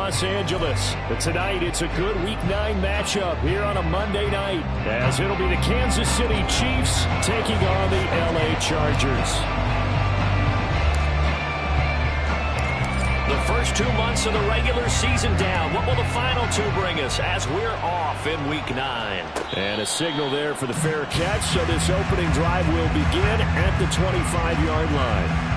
Los Angeles. But tonight, it's a good Week 9 matchup here on a Monday night, as it'll be the Kansas City Chiefs taking on the LA Chargers. The first 2 months of the regular season down. What will the final 2 bring us as we're off in Week 9? And a signal there for the fair catch, so this opening drive will begin at the 25-yard line.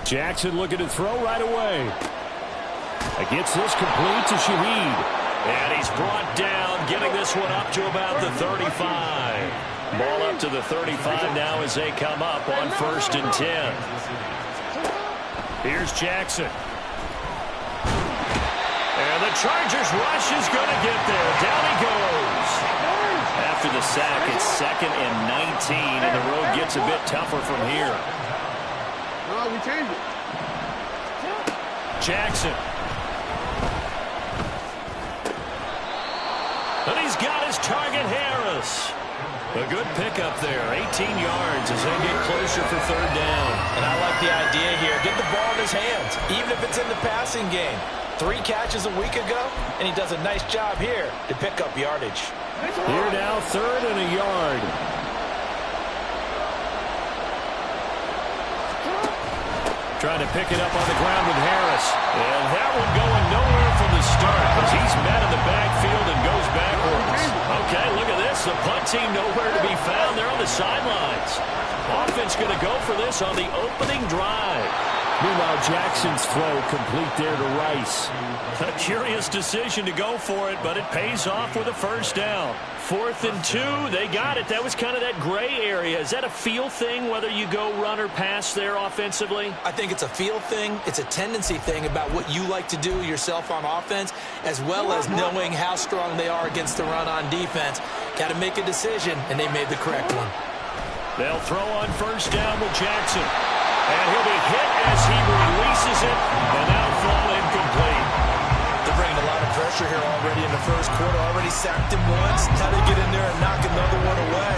Jackson looking to throw right away. Gets this complete to Shaheed. And he's brought down, getting this one up to about the 35. Ball up to the 35 now as they come up on 1st and 10. Here's Jackson. And the Chargers rush is going to get there. Down he goes. After the sack, it's 2nd and 19, and the road gets a bit tougher from here. No, we changed it. Jackson. And he's got his target, Harris. A good pickup there, 18 yards as they get closer for 3rd down. And I like the idea here. Get the ball in his hands, even if it's in the passing game. 3 catches a week ago, and he does a nice job here to pick up yardage. Here now, 3rd and a yard. Trying to pick it up on the ground with Harris. And that one going nowhere from the start as he's met in the backfield and goes backwards. Okay, look at this. The punt team nowhere to be found. They're on the sidelines. Offense going to go for this on the opening drive. Meanwhile, Jackson's throw complete there to Rice. A curious decision to go for it, but it pays off with a 1st down. 4th and 2, they got it. That was kind of that gray area. Is that a feel thing, whether you go run or pass there offensively? I think it's a feel thing. It's a tendency thing about what you like to do yourself on offense, as well as knowing how strong they are against the run on defense. Got to make a decision, and they made the correct one. They'll throw on 1st down with Jackson. And he'll be hit as he releases it, and that'll fall incomplete. They're bringing a lot of pressure here already in the 1st quarter. Already sacked him once. How to get in there and knock another one away.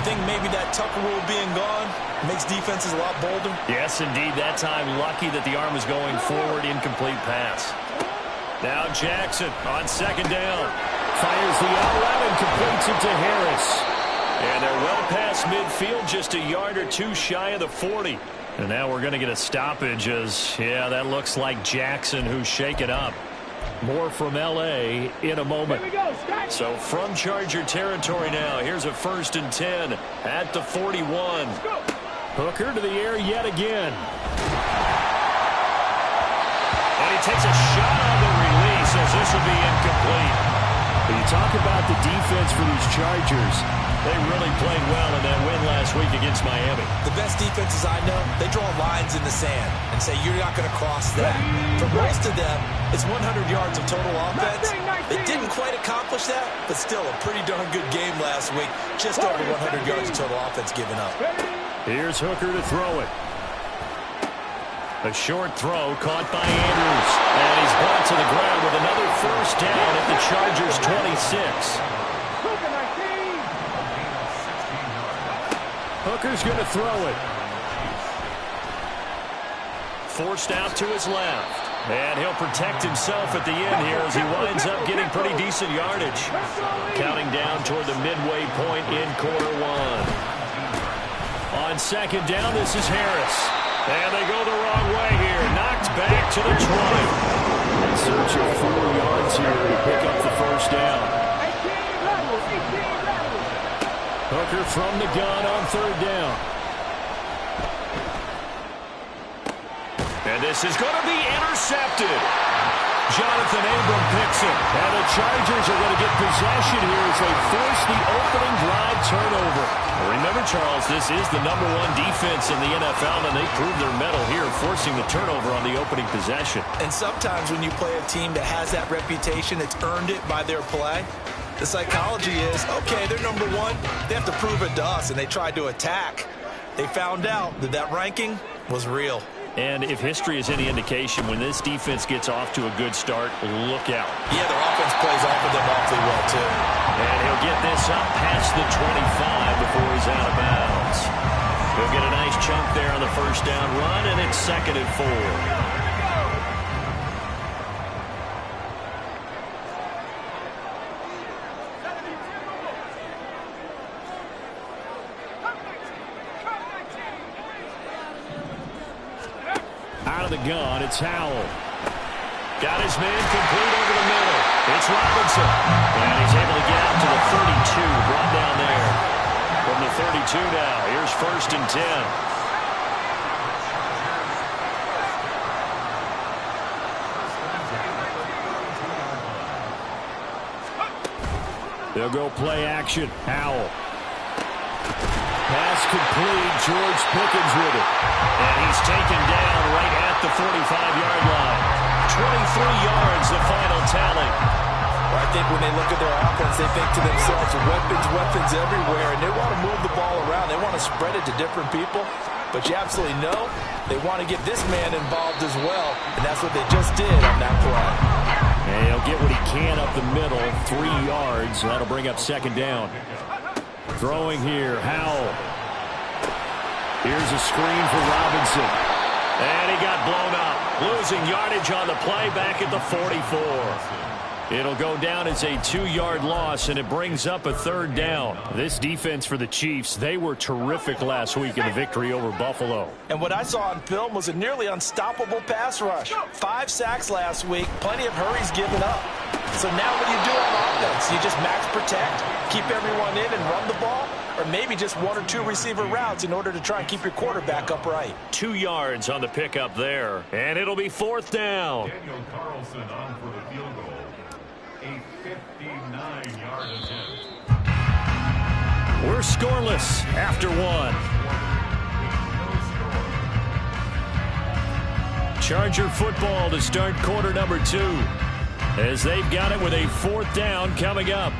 You think maybe that Tucker rule being gone makes defenses a lot bolder? Yes, indeed. That time, lucky that the arm was going forward. Incomplete pass. Now Jackson on 2nd down. Fires the out route and completes it to Harris. And they're well past midfield, just a yard or 2 shy of the 40. And now we're going to get a stoppage as, yeah, that looks like Jackson who's shaken up. More from L.A. in a moment. So from Charger territory now, here's a 1st and 10 at the 41. Hooker to the air yet again. And he takes a shot on the release as this will be incomplete. When you talk about the defense for these Chargers, they really played well in that win last week against Miami. The best defenses I know, they draw lines in the sand and say you're not going to cross that. For most of them, it's 100 yards of total offense. They didn't quite accomplish that, but still a pretty darn good game last week. Just over 100 yards of total offense given up. Here's Hooker to throw it. A short throw caught by Andrews. And he's brought to the ground with another 1st down at the Chargers' 26. Hooker's going to throw it. Forced out to his left. And he'll protect himself at the end here as he winds up getting pretty decent yardage. Counting down toward the midway point in quarter 1. On 2nd down, this is Harris. And they go the wrong way here. Knocked back to the 20. In search of 4 yards here to pick up the 1st down. Hooker from the gun on 3rd down. And this is going to be intercepted. Jonathan Abram picks it. And the Chargers are going to get possession here as they force the opening drive turnover. Remember, Charles, this is the #1 defense in the NFL, and they proved their mettle here, forcing the turnover on the opening possession. And sometimes when you play a team that has that reputation, it's earned it by their play. The psychology is, okay, they're #1. They have to prove it to us, and they tried to attack. They found out that that ranking was real. And if history is any indication, when this defense gets off to a good start, look out. Yeah, their offense plays off of them awfully well, too. And he'll get this up past the 25 before he's out of bounds. He'll get a nice chunk there on the first down run, and it's 2nd and 4. Out of the gun, it's Howell. Got his man complete over the middle. It's Robinson. And he's able to get out to the 32. Brought down there. From the 32 now. Here's 1st and 10. They'll go play action. Howell. Pass complete. George Pickens with it. And he's taken down right at the 45-yard line. 23 yards, the final tally. Well, I think when they look at their offense, they think to themselves, weapons everywhere, and they want to move the ball around. They want to spread it to different people. But you absolutely know they want to get this man involved as well, and that's what they just did on that play. And he'll get what he can up the middle, 3 yards. That'll bring up 2nd down. Throwing here, Howell. Here's a screen for Robinson. And he got blown up. Losing yardage on the play back at the 44. It'll go down as a 2-yard loss, and it brings up a 3rd down. This defense for the Chiefs, they were terrific last week in the victory over Buffalo. And what I saw on film was a nearly unstoppable pass rush. 5 sacks last week, plenty of hurries given up. So now what do you do on offense? You just max protect, keep everyone in and run the ball, or maybe just 1 or 2 receiver routes in order to try and keep your quarterback upright. 2 yards on the pickup there, and it'll be 4th down. Daniel Carlson on for the field goal. A 59-yard attempt. We're scoreless after 1. Charger football to start quarter number 2. As they've got it with a 4th down coming up.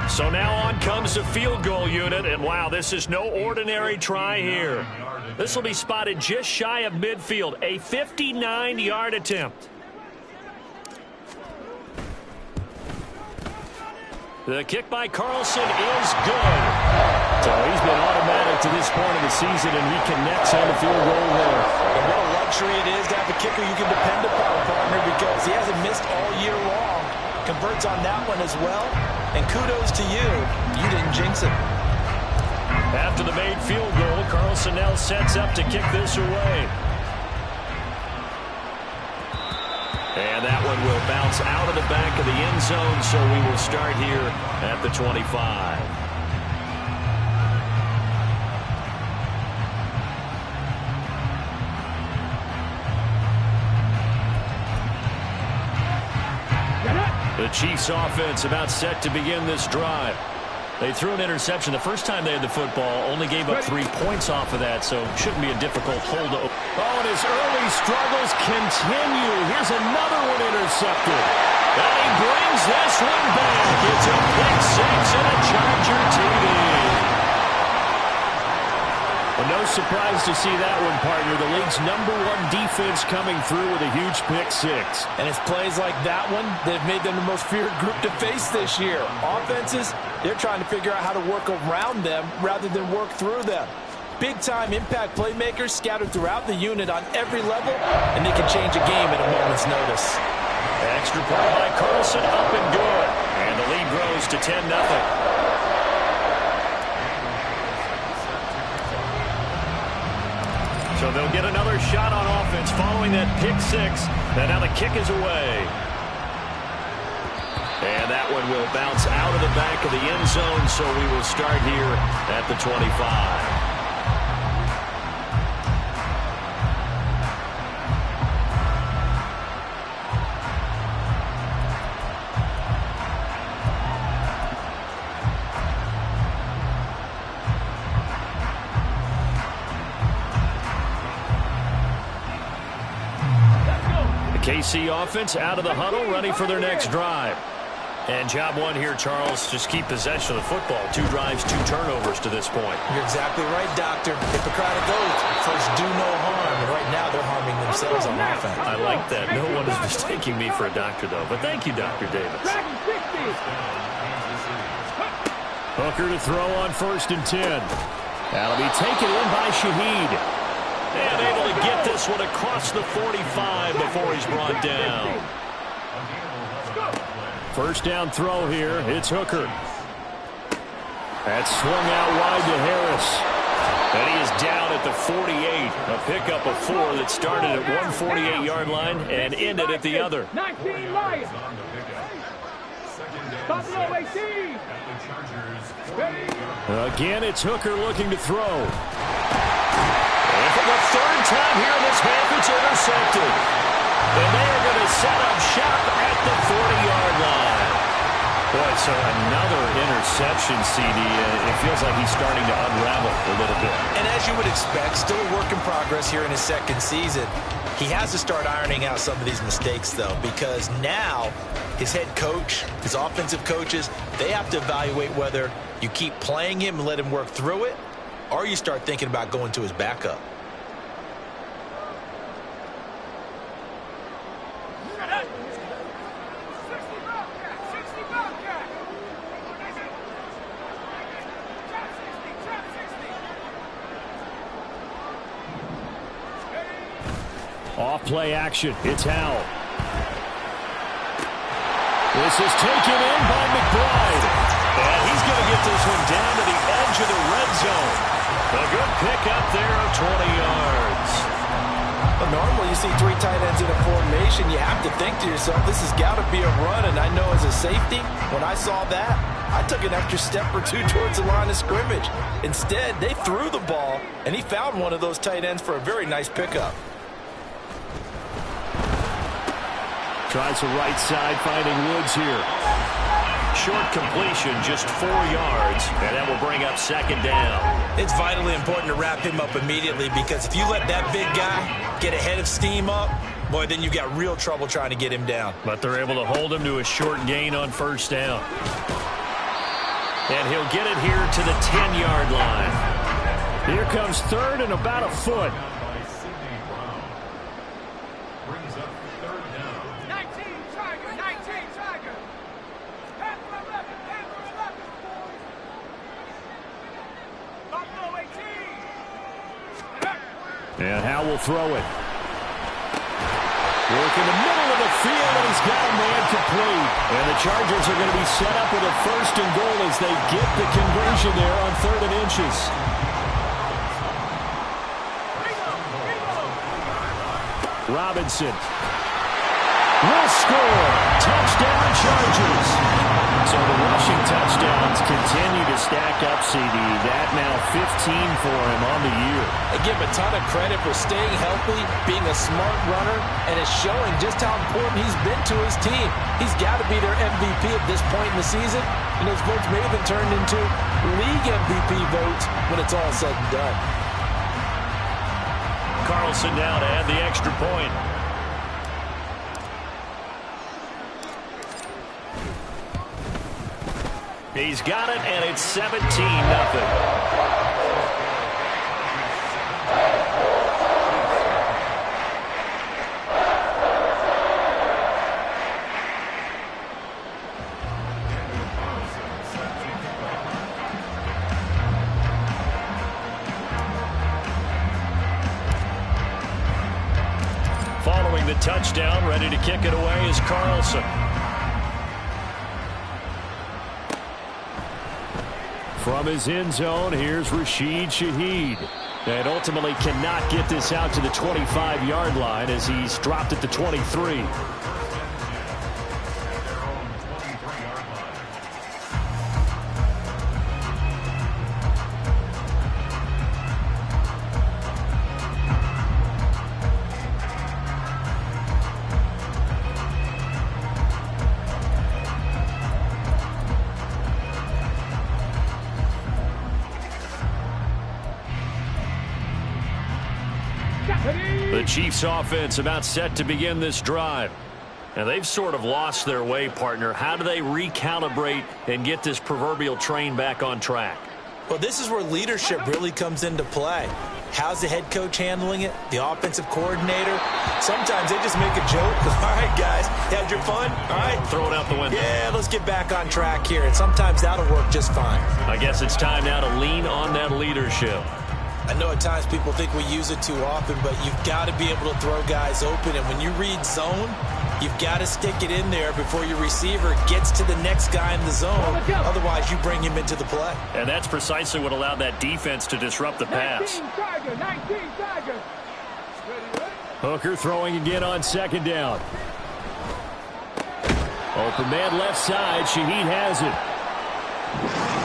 So now on comes the field goal unit, and wow, this is no ordinary try here. This will be spotted just shy of midfield, a 59-yard attempt. The kick by Carlson is good. So he's been automatic to this point of the season, and he connects on the field goal there. And what a luxury it is to have a kicker you can depend upon, partner, because he hasn't missed all year long. Converts on that one as well. And kudos to you. You didn't jinx it. After the made field goal, Carlson now sets up to kick this away. And that one will bounce out of the back of the end zone, so we will start here at the 25. The Chiefs offense about set to begin this drive. They threw an interception the first time they had the football, only gave up 3 points off of that, so shouldn't be a difficult hold to. Oh, and his early struggles continue. Here's another one intercepted. And he brings this one back. It's a pick 6 and a Charger TD. Well, no surprise to see that one, partner. The league's #1 defense coming through with a huge pick 6. And it's plays like that one that have made them the most feared group to face this year. Offenses, they're trying to figure out how to work around them rather than work through them. Big-time impact playmakers scattered throughout the unit on every level, and they can change a game at a moment's notice. Extra point by Carlson, up and good. And the lead grows to 10-0. So they'll get another shot on offense following that pick 6. And now the kick is away. And that one will bounce out of the back of the end zone, so we will start here at the 25. KC offense out of the huddle, ready for their next drive. And job one here, Charles, just keep possession of the football. 2 drives, 2 turnovers to this point. You're exactly right, Doctor. Hippocratic oath. First, do no harm. And right now, they're harming themselves on offense. I like that. No one is mistaking me for a doctor, though. But thank you, Dr. Davis. Hooker to throw on 1st and 10. That'll be taken in by Shaheed. And able to get this one across the 45 before he's brought down. 1st down throw here. It's Hooker. That's swung out wide to Harris. And he is down at the 48. A pickup of 4 that started at 148-yard line and ended at the other. 19 Lions. Buffalo 18. Again, it's Hooker looking to throw. And for the 3rd time here in this half, it's intercepted. And they are going to set up shop at the 40-yard line. Boy, so another interception, CD. It feels like he's starting to unravel a little bit. And as you would expect, still a work in progress here in his 2nd season. He has to start ironing out some of these mistakes, though, because now his head coach, his offensive coaches, they have to evaluate whether you keep playing him and let him work through it, or you start thinking about going to his backup. Off play action. It's Howell. This is taken in by McBride. And he's going to get this one down to the edge of the red zone. A good pick up there of 20 yards. Well, normally you see 3 tight ends in a formation. You have to think to yourself, this has got to be a run. And I know as a safety, when I saw that, I took an extra step or 2 towards the line of scrimmage. Instead, they threw the ball, and he found one of those tight ends for a very nice pickup. Tries the right side, finding Woods here. Short completion, just 4 yards, and that will bring up 2nd down. It's vitally important to wrap him up immediately, because if you let that big guy get ahead of steam up, boy, then you've got real trouble trying to get him down. But they're able to hold him to a short gain on 1st down. And he'll get it here to the 10-yard line. Here comes 3rd and about a foot. And Howell will throw it. Work in the middle of the field, and he's got a man complete. And the Chargers are going to be set up with a 1st and goal as they get the conversion there on 3rd and inches. Robinson will score. Touchdown, Chargers. So the rushing touchdowns continue to stack up, CD. That now 15 for him on the year. I give him a ton of credit for staying healthy, being a smart runner, and it's showing just how important he's been to his team. He's got to be their MVP at this point in the season, and those votes may have been turned into league MVP votes when it's all said and done. Carlson now to add the extra point. He's got it, and it's 17-0. Following the touchdown, ready to kick it away is Carlson. From his end zone, here's Rashid Shaheed. And ultimately cannot get this out to the 25-yard line as he's dropped at the 23. The Chiefs offense about set to begin this drive. And they've sort of lost their way, partner. How do they recalibrate and get this proverbial train back on track? Well, this is where leadership really comes into play. How's the head coach handling it? The offensive coordinator? Sometimes they just make a joke. All right, guys, had your fun? All right. Throw it out the window. Yeah, let's get back on track here. And sometimes that'll work just fine. I guess it's time now to lean on that leadership. I know at times people think we use it too often, but you've got to be able to throw guys open. And when you read zone, you've got to stick it in there before your receiver gets to the next guy in the zone. Otherwise, you bring him into the play. And that's precisely what allowed that defense to disrupt the pass. 19 Tiger. Hooker throwing again on second down. Open man left side. Shaheed has it.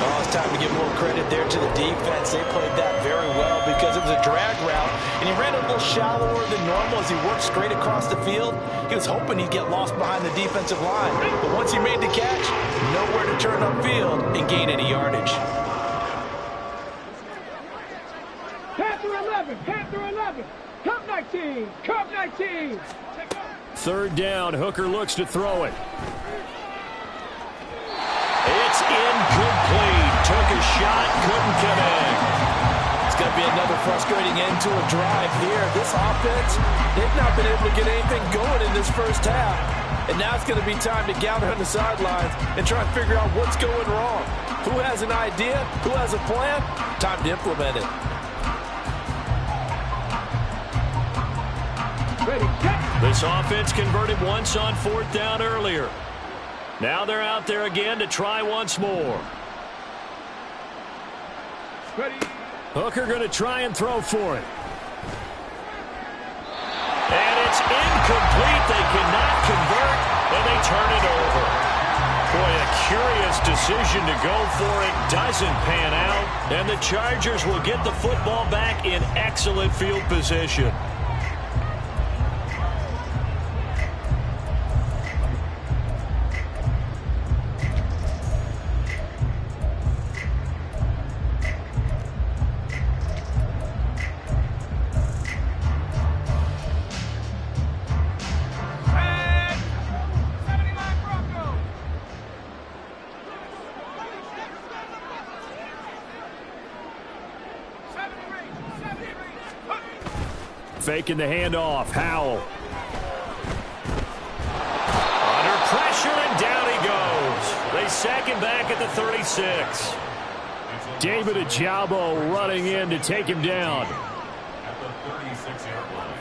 Oh, it's time to give more credit there to the defense. They played that very well because it was a drag route, and he ran a little shallower than normal as he worked straight across the field. He was hoping he'd get lost behind the defensive line, but once he made the catch, nowhere to turn upfield and gain any yardage. Panther 11. Cup 19. Third down. Hooker looks to throw it. It's incomplete. Took a shot, couldn't connect. It's going to be another frustrating end to a drive here. This offense, they've not been able to get anything going in this first half. And now it's going to be time to gather on the sidelines and try and figure out what's going wrong. Who has an idea? Who has a plan? Time to implement it. Ready, set. This offense converted once on fourth down earlier. Now they're out there again to try once more. Ready. Hooker going to try and throw for it. And it's incomplete. They cannot convert, and they turn it over. Boy, a curious decision to go for it. Doesn't pan out, and the Chargers will get the football back in excellent field position. Faking the handoff. Howell. Under pressure, and down he goes. They sack him back at the 36. David Ojabo running in to take him down. At the 36-yard line.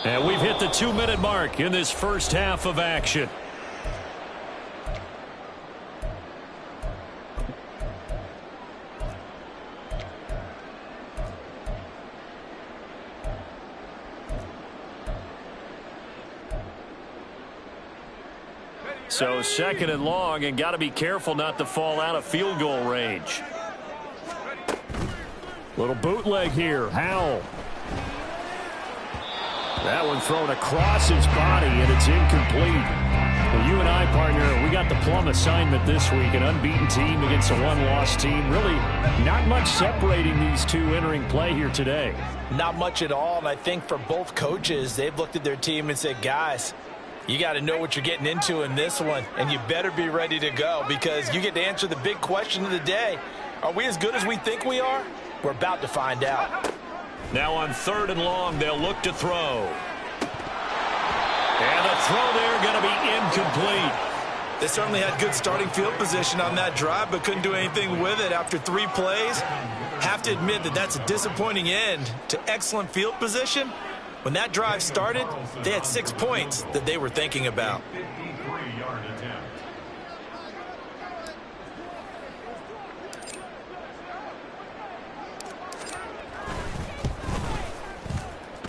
And we've hit the 2-minute mark in this first half of action. So second and long, and got to be careful not to fall out of field goal range. Little bootleg here. Howell. That one thrown across his body, and it's incomplete. Well, you and I, partner, we got the plum assignment this week. An unbeaten team against a one-loss team. Really not much separating these two entering play here today. Not much at all, and I think for both coaches, they've looked at their team and said, guys, you got to know what you're getting into in this one, and you better be ready to go because you get to answer the big question of the day. Are we as good as we think we are? We're about to find out. Now on third and long, they'll look to throw. And the throw there going to be incomplete. They certainly had good starting field position on that drive, but couldn't do anything with it after 3 plays. Have to admit that that's a disappointing end to excellent field position. When that drive started, they had 6 points that they were thinking about. 53-yard attempt.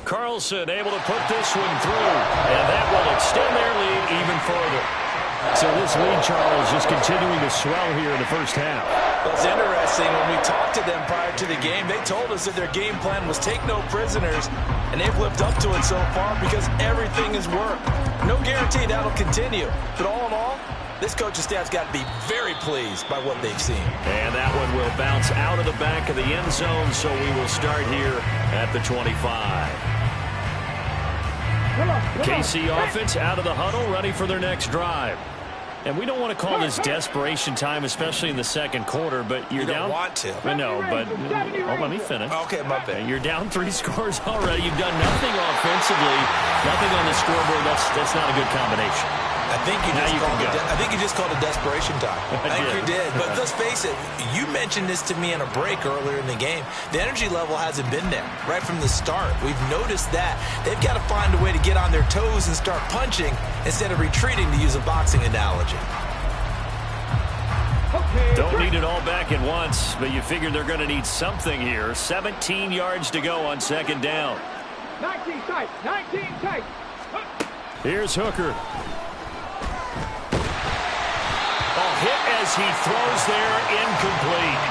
Carlson able to put this one through, and that will extend their lead even further. So this lead, Charles, is continuing to swell here in the first half. Well, it's interesting. When we talked to them prior to the game, they told us that their game plan was take no prisoners, and they've lived up to it so far because everything has worked. No guarantee that'll continue, but all in all, This coaching staff's got to be very pleased by what they've seen. And that one will bounce out of the back of the end zone, so we will start here at the 25. KC offense out of the huddle, ready for their next drive. And we don't want to call this desperation time, especially in the second quarter, but you're down. You don't want to. I know, but let me finish. Okay, my bad. You're down 3 scores already. You've done nothing offensively, nothing on the scoreboard. That's not a good combination. I think you just called it desperation time. I think you did. But let's face it, you mentioned this to me in a break earlier in the game. The energy level hasn't been there right from the start. We've noticed that. They've got to find a way to get on their toes and start punching instead of retreating, to use a boxing analogy. Don't need it all back at once, but you figure they're going to need something here. 17 yards to go on second down. 19 tight, 19 tight. Here's Hooker. Hit as he throws there, incomplete.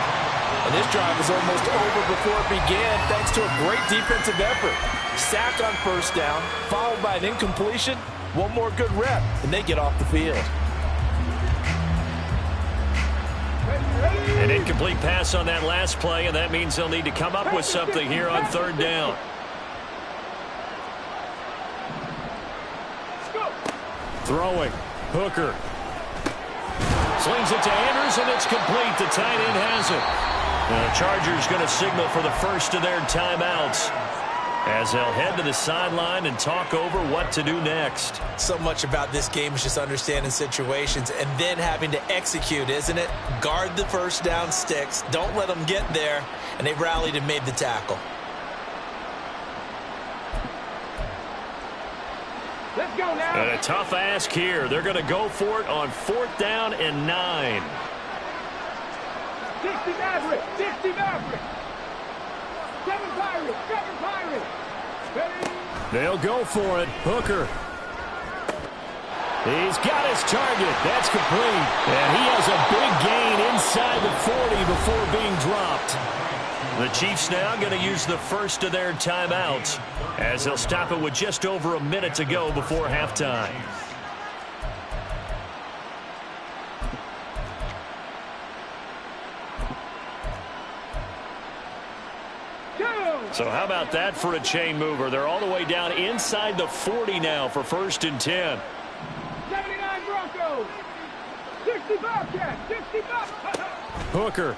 And this drive was almost over before it began thanks to a great defensive effort. Sack on first down, followed by an incompletion. One more good rep, and they get off the field. An incomplete pass on that last play, and that means they'll need to come up with something here on third down. Throwing. Hooker. Slings it to Anders, and it's complete. The tight end has it. The Chargers going to signal for the first of their timeouts as they'll head to the sideline and talk over what to do next. So much about this game is just understanding situations and then having to execute, isn't it? Guard the first down sticks. Don't let them get there. And they rallied and made the tackle. Let's go now. And a tough ask here. They're going to go for it on 4th down and 9. 60 Maverick, 60 Maverick. 7 Pirates, 7 Pirates. Ready? They'll go for it. Hooker. He's got his target. That's complete. And he has a big gain inside the 40 before being dropped. The Chiefs now going to use the first of their timeouts as they'll stop it with just over a minute to go before halftime. So how about that for a chain mover? They're all the way down inside the 40 now for 1st and 10. 79 Broncos. 60 Bobcats, 60 Bobcats. Hooker.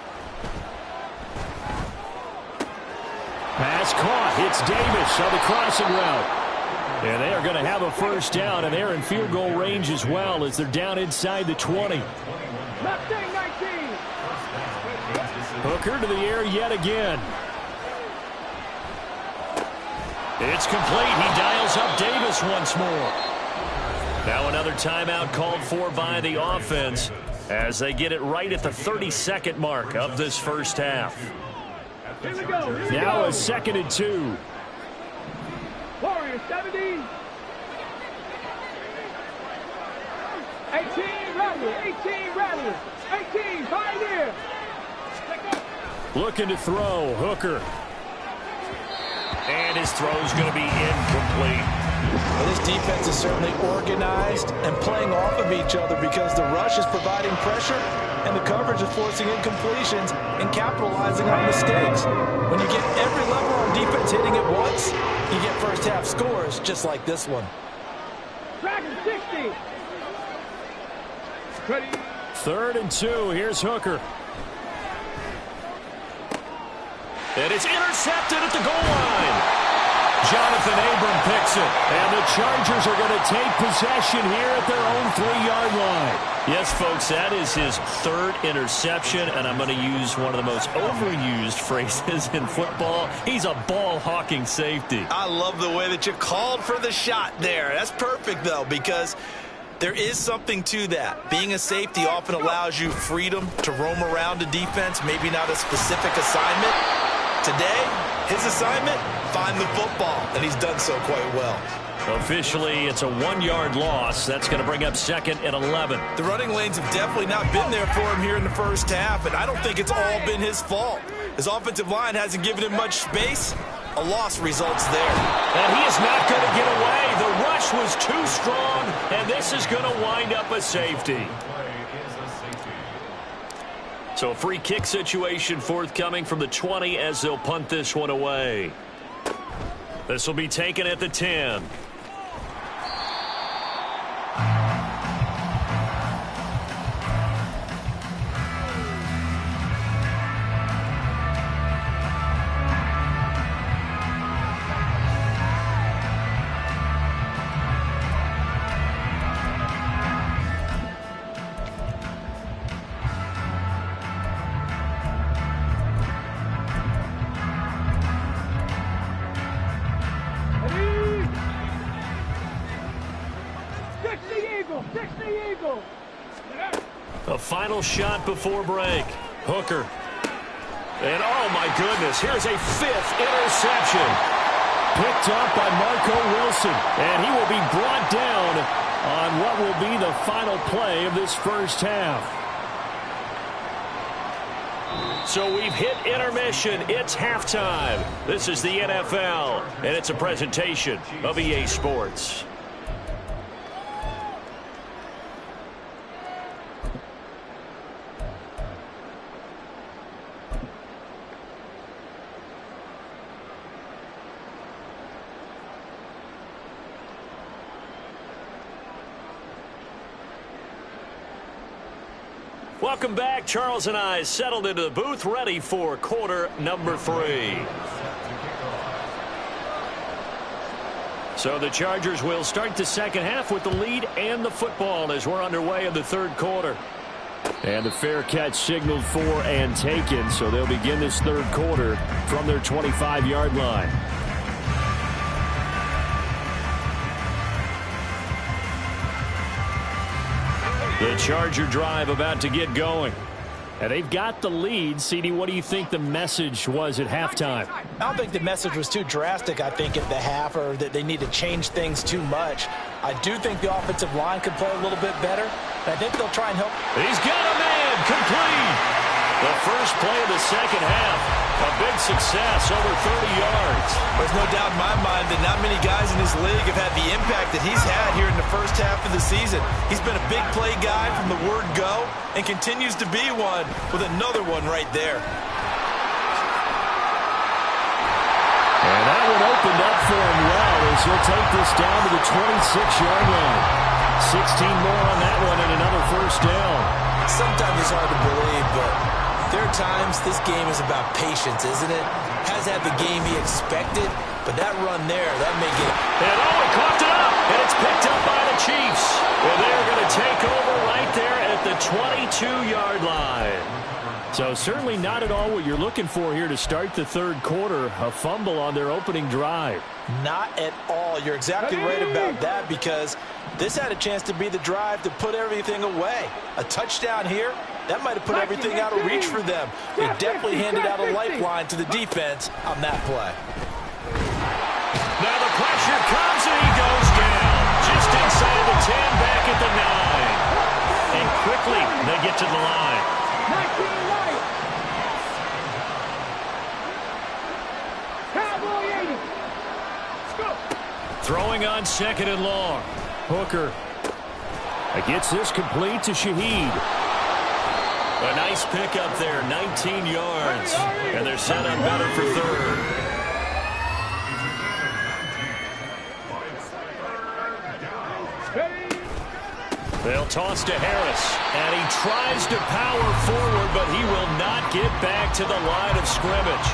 Pass caught. It's Davis on the crossing route. And they are going to have a first down, and they're in field goal range as well as they're down inside the 20. Mustang 19. Hooker to the air yet again. It's complete. He dials up Davis once more. Now another timeout called for by the offense as they get it right at the 32nd mark of this first half. Here we go. Now a 2nd and 2. Warriors 70. 18 Rattlers, 18 Rattlers, 18 Pioneer. Looking to throw. Hooker. And his throw's going to be incomplete. Well, this defense is certainly organized and playing off of each other because the rush is providing pressure and the coverage is forcing incompletions and capitalizing on mistakes. When you get every level on defense hitting at once, you get first half scores just like this one. Dragon 60. Ready. 3rd and 2. Here's Hooker. And it's intercepted at the goal line. Jonathan Abram picks it. And the Chargers are going to take possession here at their own 3-yard line. Yes, folks, that is his 3rd interception, and I'm going to use one of the most overused phrases in football. He's a ball-hawking safety. I love the way that you called for the shot there. That's perfect, though, because there is something to that. Being a safety often allows you freedom to roam around the defense, maybe not a specific assignment. Today, his assignment, find the football, and he's done so quite well. Officially, it's a 1-yard loss. That's going to bring up 2nd and 11. The running lanes have definitely not been there for him here in the first half, and I don't think it's all been his fault. His offensive line hasn't given him much space. A loss results there. And he is not going to get away. The rush was too strong, And this is going to wind up a safety. So a free kick situation forthcoming from the 20 as they'll punt this one away. This will be taken at the 10. A final shot before break. Hooker. And oh my goodness, here's a 5th interception. Picked up by Marco Wilson. And he will be brought down on what will be the final play of this first half. So we've hit intermission. It's halftime. This is the NFL, and it's a presentation of EA Sports. Welcome back. Charles and I settled into the booth, ready for quarter number 3. So the Chargers will start the second half with the lead and the football as we're underway in the third quarter. And the fair catch signaled for and taken, so they'll begin this third quarter from their 25-yard line. The Charger drive about to get going. And they've got the lead. CD, what do you think the message was at halftime? I don't think the message was too drastic, I think, at the half, or that they need to change things too much. I do think the offensive line could play a little bit better. I think they'll try and help. He's got a man complete. The first play of the second half. A big success, over 30 yards. There's no doubt in my mind that not many guys in this league have had the impact that he's had here in the first half of the season. He's been a big play guy from the word go and continues to be one with another one right there. And that one opened up for him well as he'll take this down to the 26-yard line. 16 more on that one and another first down. Sometimes it's hard to believe, but there are times this game is about patience, isn't it? Has had the game he expected, but that run there, that may get... And oh, it coughed it up, and it's picked up by the Chiefs. And they're going to take over right there at the 22-yard line. So certainly not at all what you're looking for here to start the third quarter. A fumble on their opening drive. Not at all. You're exactly right about that, because this had a chance to be the drive to put everything away. A touchdown here, that might have put everything out of reach for them. They definitely handed out a lifeline to the defense on that play. Now the pressure comes and he goes down. Just inside the 10, back at the 9. And quickly they get to the line. Throwing on second and long. Hooker gets this complete to Shaheed. A nice pickup there, 19 yards. And they're set up better for third. They'll toss to Harris. And he tries to power forward, but he will not get back to the line of scrimmage.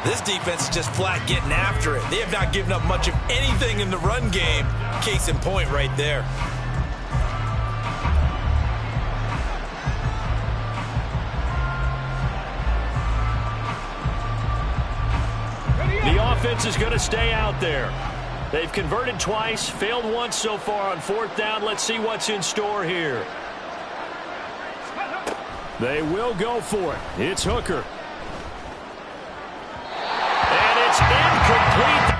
This defense is just flat getting after it. They have not given up much of anything in the run game. Case in point right there. The offense is going to stay out there. They've converted twice, failed once so far on fourth down. Let's see what's in store here. They will go for it. It's Hooker. And it's incomplete.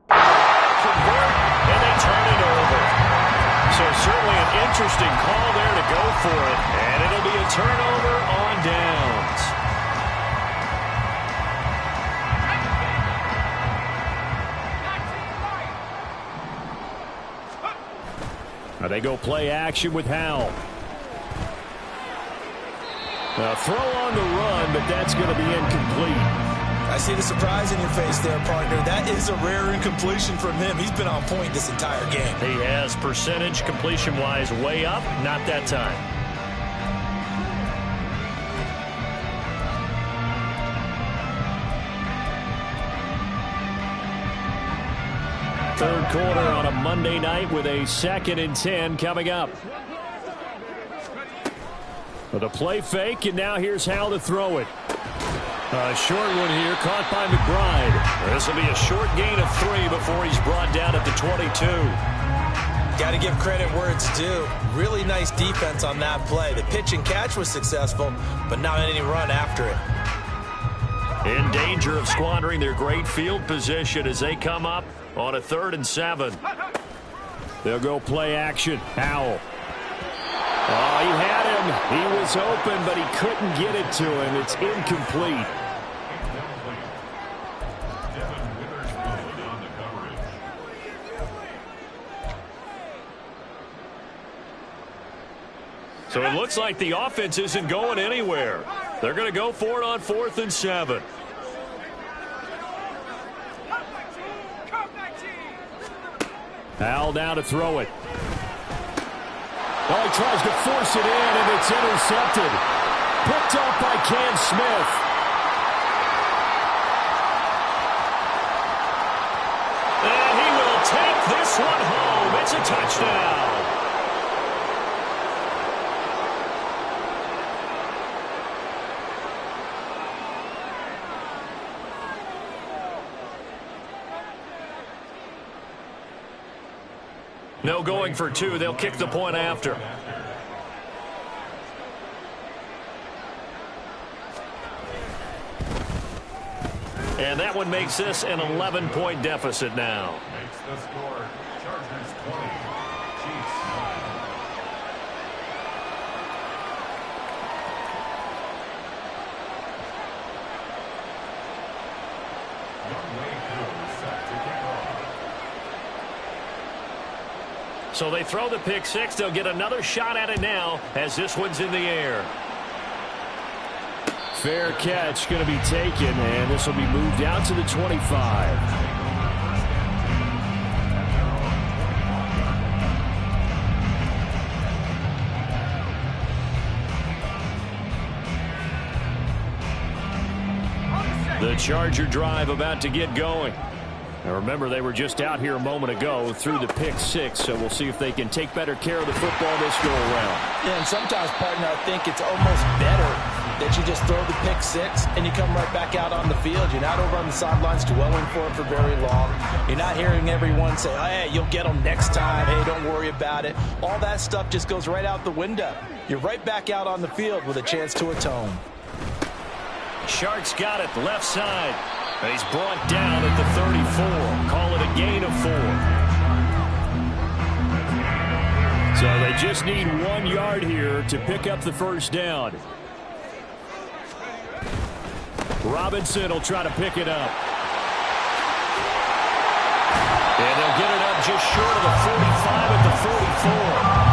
Convert, and they turn it over. So certainly an interesting call there to go for it. And it'll be a turnover on downs. They go play action with Howell. Throw on the run, but that's going to be incomplete. I see the surprise in your face there, partner. That is a rare incompletion from him. He's been on point this entire game. He has percentage completion-wise way up, not that time. Third quarter on a Monday night with a 2nd and 10 coming up. With a play fake, and now here's Howell to throw it. A short one here, caught by McBride. This will be a short gain of 3 before he's brought down at the 22. Got to give credit where it's due. Really nice defense on that play. The pitch and catch was successful, but not any run after it. In danger of squandering their great field position as they come up on a 3rd and 7. They'll go play action. Howell. Oh, he had him. He was open, but he couldn't get it to him. It's incomplete. So it looks like the offense isn't going anywhere. They're going to go for it on 4th and 7. Howell down to throw it. Oh, he tries to force it in, and it's intercepted. Picked up by Cam Smith. And he will take this one home. It's a touchdown. No going for 2. They'll kick the point after. And that one makes this an 11-point deficit now. Makes the score. Chargers 20. Chiefs 9. Young Wade Crew set to kick off. So they throw the pick 6. They'll get another shot at it now as this one's in the air. Fair catch going to be taken, and this will be moved out to the 25. The Charger drive about to get going. Now remember, they were just out here a moment ago through the pick 6, so we'll see if they can take better care of the football this go around. Yeah, and sometimes, partner, I think it's almost better that you just throw the pick 6 and you come right back out on the field. You're not over on the sidelines dwelling for it for very long. You're not hearing everyone say, oh, hey, you'll get them next time. Hey, don't worry about it. All that stuff just goes right out the window. You're right back out on the field with a chance to atone. Shark's got it, left side. And he's brought down at the 34. Call it a gain of 4. So they just need 1 yard here to pick up the first down. Robinson will try to pick it up. And they'll get it up just short of the 45 at the 44.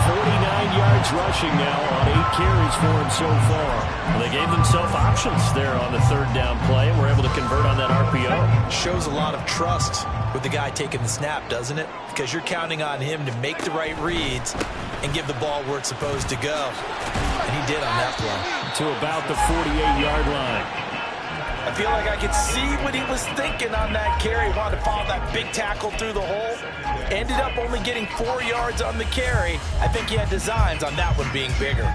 49 yards rushing now on 8 carries for him so far. Well, they gave themselves options there on the 3rd down play, and were able to convert on that RPO. Shows a lot of trust with the guy taking the snap, doesn't it? Because you're counting on him to make the right reads and give the ball where it's supposed to go. And he did on that play. To about the 48-yard line. I feel like I could see what he was thinking on that carry. Wanted to follow that big tackle through the hole. Ended up only getting 4 yards on the carry. I think he had designs on that one being bigger.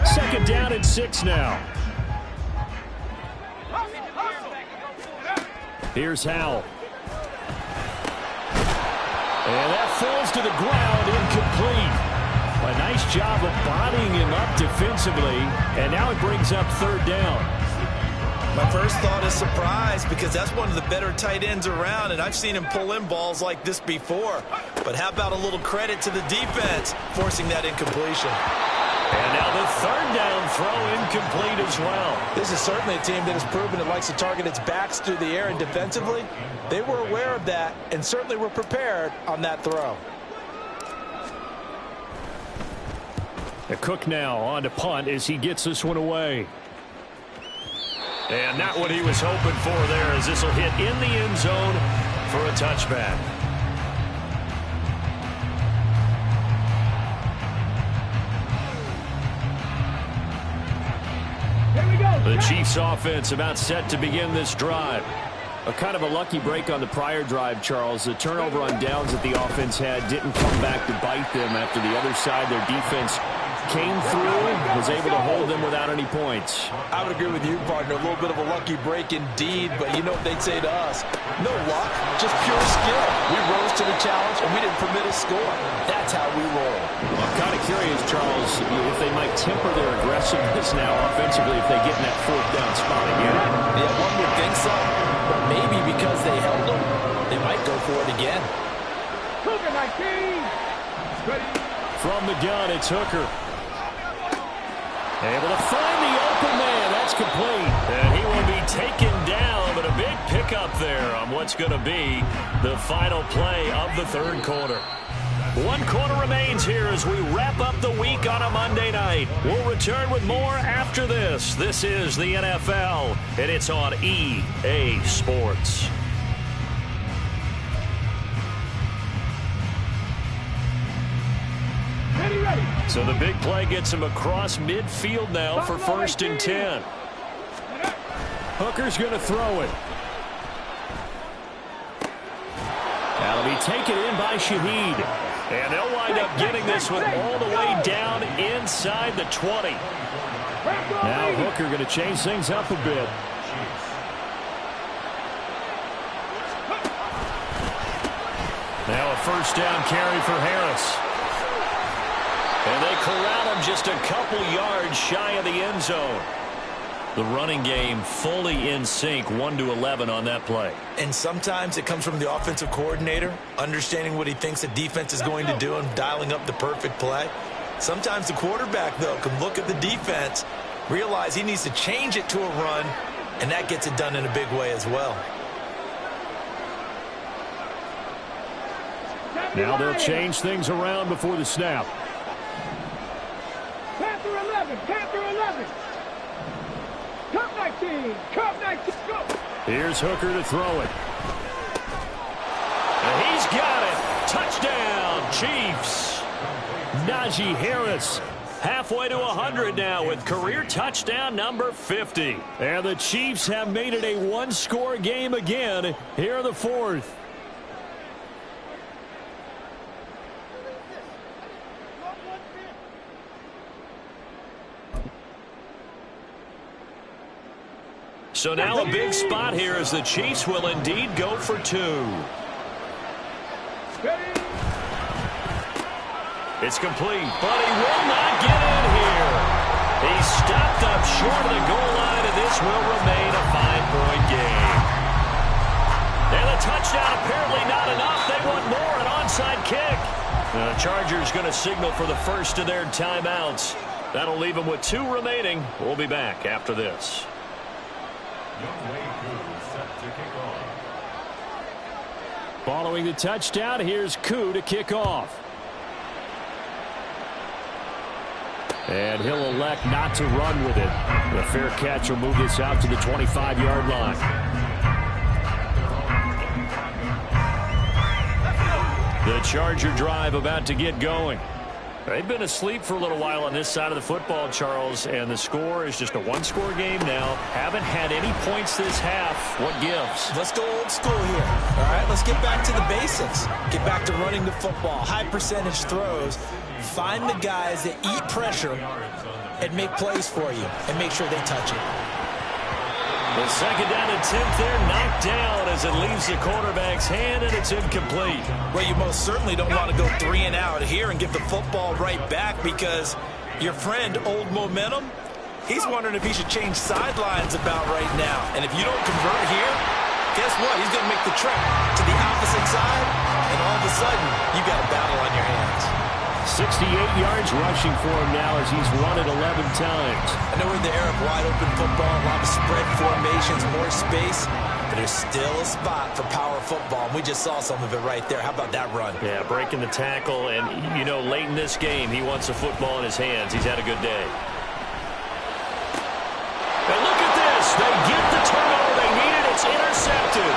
2nd down and 6 now. Here's Howell. And that falls to the ground, incomplete. A nice job of bodying him up defensively, and now it brings up 3rd down. My first thought is surprise, because that's one of the better tight ends around, and I've seen him pull in balls like this before. But how about a little credit to the defense forcing that incompletion? And now the third down throw incomplete as well. This is certainly a team that has proven it likes to target its backs through the air, and defensively, they were aware of that and certainly were prepared on that throw. The Cook now on to punt as he gets this one away. And not what he was hoping for there, as this will hit in the end zone for a touchback. The Chiefs offense about set to begin this drive. A kind of a lucky break on the prior drive, Charles. The turnover on downs that the offense had didn't come back to bite them after the other side. Their defense came through, was able to hold them without any points. I would agree with you, partner. A little bit of a lucky break indeed, but you know what they'd say to us? No luck, just pure skill. We rose to the challenge, and we didn't permit a score. That's how we roll. I'm kind of curious, Charles, if they might temper their aggressiveness now offensively if they get in that fourth down spot again. Yeah, one would think so. But maybe because they held them, they might go for it again. Hooker 19. Ready. From the gun, it's Hooker. Able to find the open man. That's complete. And he will be taken down, but a big pickup there on what's going to be the final play of the third quarter. 1 quarter remains here as we wrap up the week on a Monday night. We'll return with more after this. This is the NFL, and it's on EA Sports. So the big play gets him across midfield now for 1st and 10. Hooker's going to throw it. That'll be taken in by Shaheed. And they'll wind up getting this one all the way down inside the 20. Now Hooker going to change things up a bit. Now a 1st down carry for Harris. And they corral him just a couple yards shy of the end zone. The running game fully in sync, 1-11 on that play. And sometimes it comes from the offensive coordinator, understanding what he thinks the defense is going to do and dialing up the perfect play. Sometimes the quarterback, though, can look at the defense, realize he needs to change it to a run, and that gets it done in a big way as well. Now they'll change things around before the snap. Panther 11, Panther 11. Cup 19, Cup 19, go. Here's Hooker to throw it. And he's got it. Touchdown, Chiefs. Najee Harris halfway to 100 now with career touchdown number 50. And the Chiefs have made it a one-score game again here in the fourth. So now a big spot here as the Chiefs will indeed go for 2. It's complete, but he will not get in here. He's stopped up short of the goal line, and this will remain a 5-point game. And the touchdown apparently not enough. They want more, an onside kick. The Chargers going to signal for the first of their timeouts. That'll leave them with 2 remaining. We'll be back after this. Following the touchdown, here's Koo to kick off. And he'll elect not to run with it. The fair catch will move this out to the 25-yard line. The Charger drive about to get going. They've been asleep for a little while on this side of the football, Charles, and the score is just a one-score game now. Haven't had any points this half. What gives? Let's go old school here. All right, let's get back to the basics. Get back to running the football, high percentage throws. Find the guys that eat pressure and make plays for you and make sure they touch it. The 2nd down attempt there knocked down as it leaves the quarterback's hand, and it's incomplete. Well, you most certainly don't want to go 3 and out here and give the football right back because your friend, Old Momentum, he's wondering if he should change sidelines about right now. And if you don't convert here, guess what? He's going to make the trek to the opposite side, and all of a sudden, you got a battle on your hands. 68 yards rushing for him now as he's run it 11 times. I know we're in the era of wide-open football, a lot of spread formations, more space, but there's still a spot for power football, and we just saw some of it right there. How about that run? Yeah, breaking the tackle, and, you know, late in this game, he wants the football in his hands. He's had a good day. And look at this. They get the turnover they needed. It's intercepted.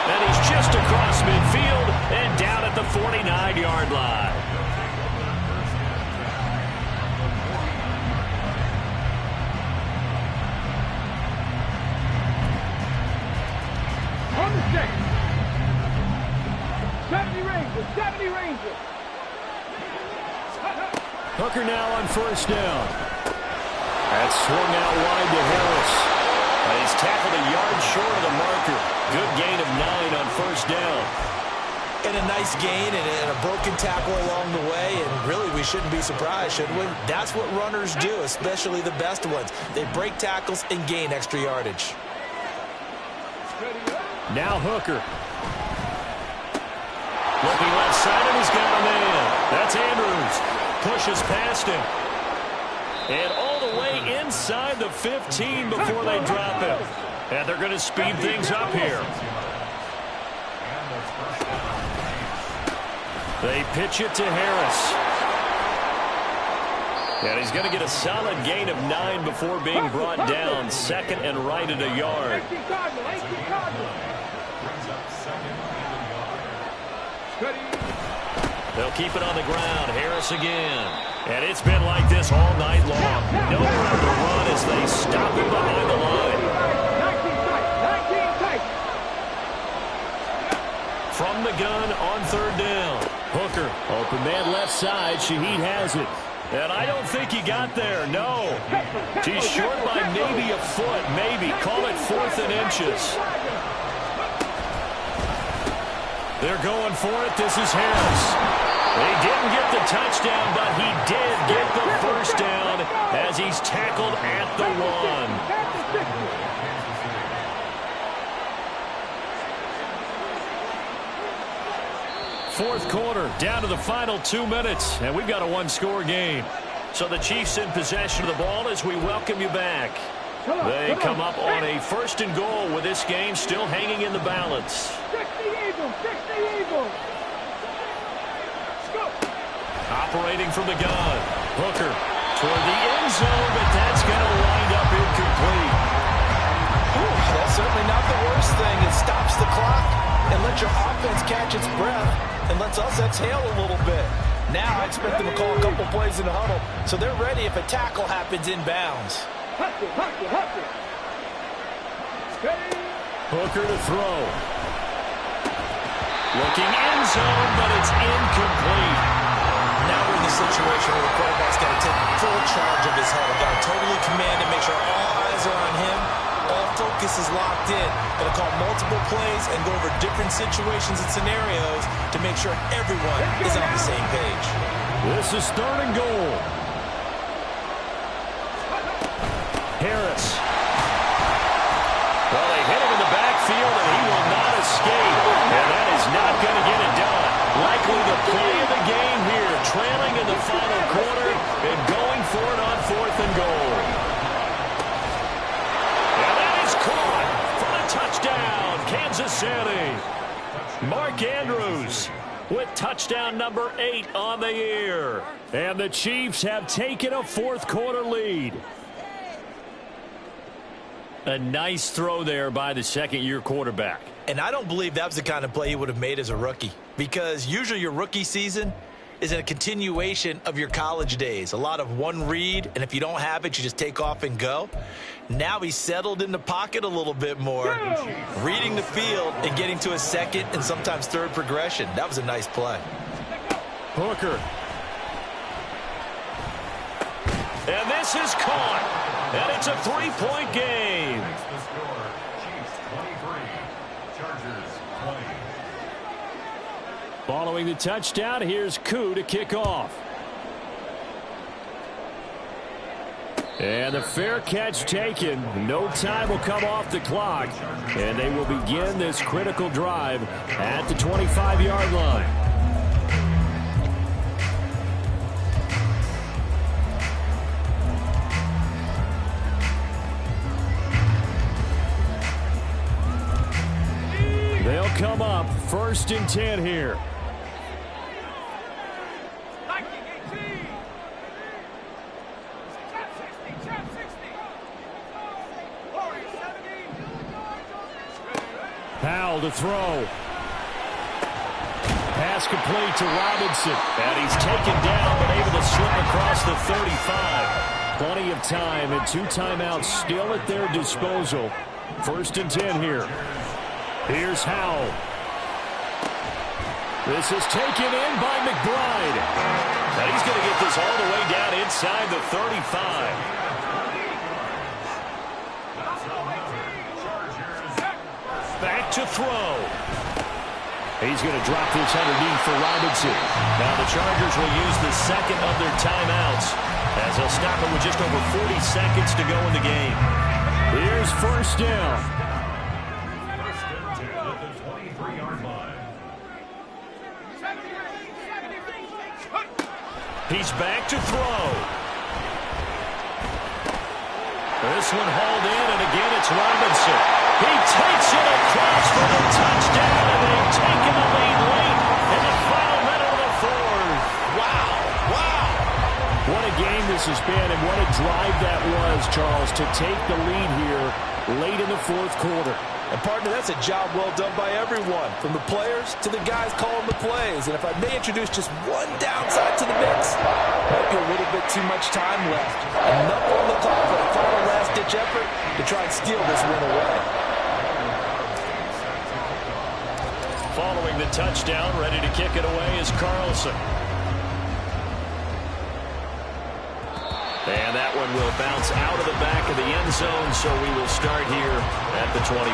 And he's just across midfield and down at the 49-yard line. On the stick. 70 Rangers, 70 Rangers. Hooker now on first down. That's swung out wide to Harris. And he's tackled a yard short of the marker. Good gain of 9 on first down. And a nice gain and a broken tackle along the way, and really we shouldn't be surprised, should we? That's what runners do, especially the best ones. They break tackles and gain extra yardage. Now Hooker. Looking left side, and he's got a man. That's Andrews. Pushes past him. And all the way inside the 15 before they drop him. And they're going to speed things up here. They pitch it to Harris. And he's going to get a solid gain of 9 before being brought down. Second and right at a yard. They'll keep it on the ground. Harris again. And it's been like this all night long. Nowhere to run as they stop him behind the line. From the gun on third down. Hooker, open man left side. Shaheed has it. And I don't think he got there, no. He's short by maybe a foot, maybe. Call it 4th and inches. They're going for it. This is Harris. They didn't get the touchdown, but he did get the first down as he's tackled at the 1. Fourth quarter, down to the final 2 minutes, and we've got a one-score game. So the Chiefs in possession of the ball as we welcome you back. They come up on a 1st and goal with this game still hanging in the balance. 60 Eagles, 60 Eagles. Operating from the gun. Hooker toward the end zone, but that's going to wind up incomplete. Ooh, that's certainly not the worst thing. It stops the clock and lets your offense catch its breath and lets us exhale a little bit. Now I expect them to call a couple plays in the huddle, so they're ready if a tackle happens inbounds. Hooker to throw. Looking end zone, but it's incomplete. Now we're in the situation where the quarterback's got to take full charge of his huddle. Got to totally command and make sure all eyes are on him. All focus is locked in. Got to call multiple plays and go over different situations and scenarios to make sure everyone is on the same page. This is 3rd and goal. Harris. Well, they hit him in the backfield, and he will not escape. And that is not going to get it done. Likely the play of the game here, trailing in the final quarter and going for it on 4th and goal. And that is caught for a touchdown, Kansas City. Mark Andrews with touchdown number 8 on the year. And the Chiefs have taken a 4th quarter lead. A nice throw there by the 2nd-year quarterback. And I don't believe that was the kind of play he would have made as a rookie, because usually your rookie season is a continuation of your college days. A lot of one read, and if you don't have it, you just take off and go. Now he's settled in the pocket a little bit more, reading the field and getting to a 2nd and sometimes 3rd progression. That was a nice play. Hooker. And this is caught. And it's a 3-point game. The score, Chiefs 23, Chargers 20. Following the touchdown, here's Koo to kick off. And the fair catch taken. No time will come off the clock. And they will begin this critical drive at the 25-yard line. come up. 1st and 10 here. Powell to throw. Pass complete to Robinson. And he's taken down, but able to slip across the 35. Plenty of time and 2 timeouts still at their disposal. 1st and 10 here. Here's Howell. This is taken in by McBride. And he's going to get this all the way down inside the 35. Back to throw. He's going to drop this underneath for Robinson. Now the Chargers will use the 2nd of their timeouts as they'll stop it with just over 40 seconds to go in the game. Here's 1st down. At the 23-yard line. He's back to throw. This one hauled in, and again it's Robinson. He takes it across for the touchdown, and they've taken the lead late in the final minute of the 4th. Wow. Wow. What a game this has been, and what a drive that was, Charles, to take the lead here late in the 4th quarter. And, partner, that's a job well done by everyone, from the players to the guys calling the plays. And if I may introduce just one downside to the mix, might be a little bit too much time left. Enough on the clock for a final last-ditch effort to try and steal this win away. Following the touchdown, ready to kick it away is Carlson. And that one will bounce out of the back of the end zone, so we will start here at the 25.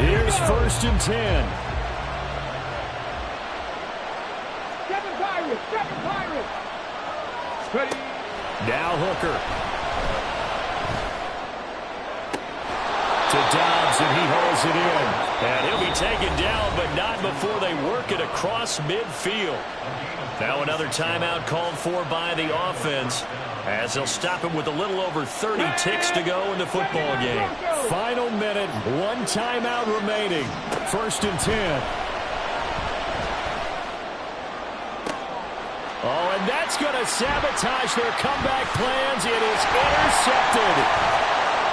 Here's 1st and 10. Seven Pirates. Ready. Now Hooker. To Dobbs, and he holds it in. And he'll be taken down, but not before they work it across midfield. Now another timeout called for by the offense, as they'll stop him with a little over 30 ticks to go in the football game. Final minute, 1 timeout remaining. 1st and 10. Oh, and that's going to sabotage their comeback plans. It is intercepted.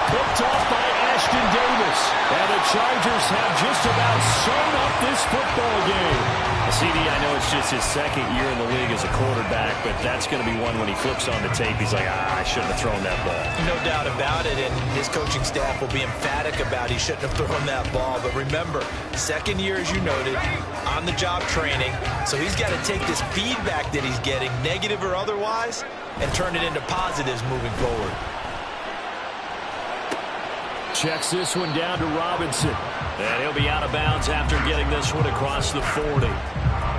Picked off by Ashton Davis. And the Chargers have just about sewn up this football game. CD, I know it's just his 2nd year in the league as a quarterback, but that's going to be one when he flips on the tape. He's like, I shouldn't have thrown that ball. No doubt about it, and his coaching staff will be emphatic about he shouldn't have thrown that ball. But remember, 2nd year, as you noted, on-the-job training. So he's got to take this feedback that he's getting, negative or otherwise, and turn it into positives moving forward. Checks this one down to Robinson. And he'll be out of bounds after getting this one across the 40.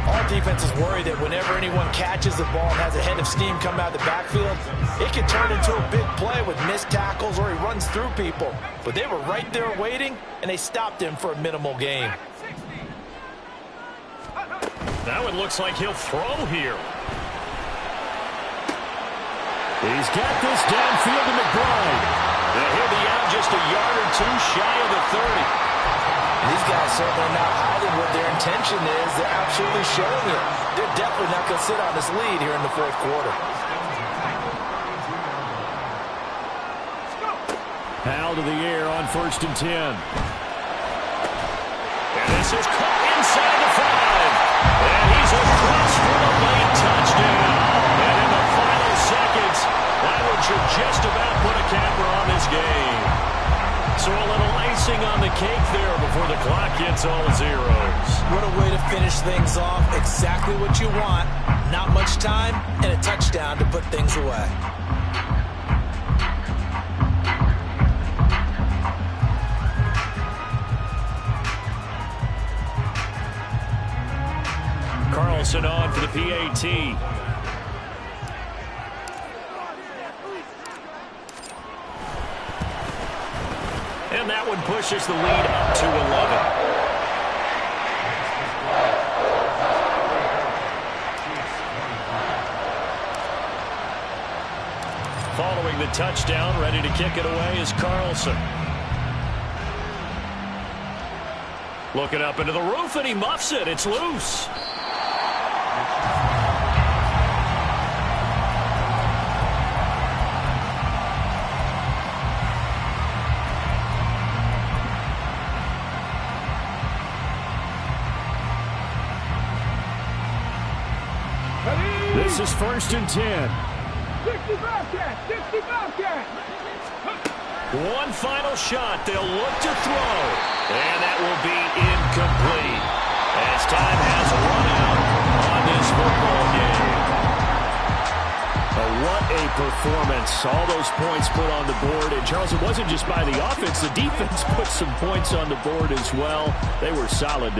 All defenses worry that whenever anyone catches the ball and has a head of steam come out of the backfield, it can turn into a big play with missed tackles or he runs through people. But they were right there waiting, and they stopped him for a minimal gain. That one looks like he'll throw here. He's got this downfield to McBride. And he'll be out just a yard or 2 shy of the 30. These guys certainly not hiding what their intention is. They're absolutely showing it. They're definitely not going to sit on this lead here in the 4th quarter. Powell to the air on 1st and 10. And this is caught inside the 5. And he's across for the late touchdown. And in the final seconds, that one should just about put a capper on this game. So a little icing on the cake there before the clock hits all zeros. What a way to finish things off. Exactly what you want. Not much time and a touchdown to put things away. Carlson on for the PAT. And that one pushes the lead up to 11. getting the touchdown. Ready to kick it away is Carlson. Looking up into the roof, and he muffs it. It's loose. This is 1st and 10. 60 Bobcat! 60 Bobcat! One final shot. They'll look to throw. And that will be incomplete. As time has run out on this football game. What a performance. All those points put on the board. And, Charles, it wasn't just by the offense. The defense put some points on the board as well. They were solid today.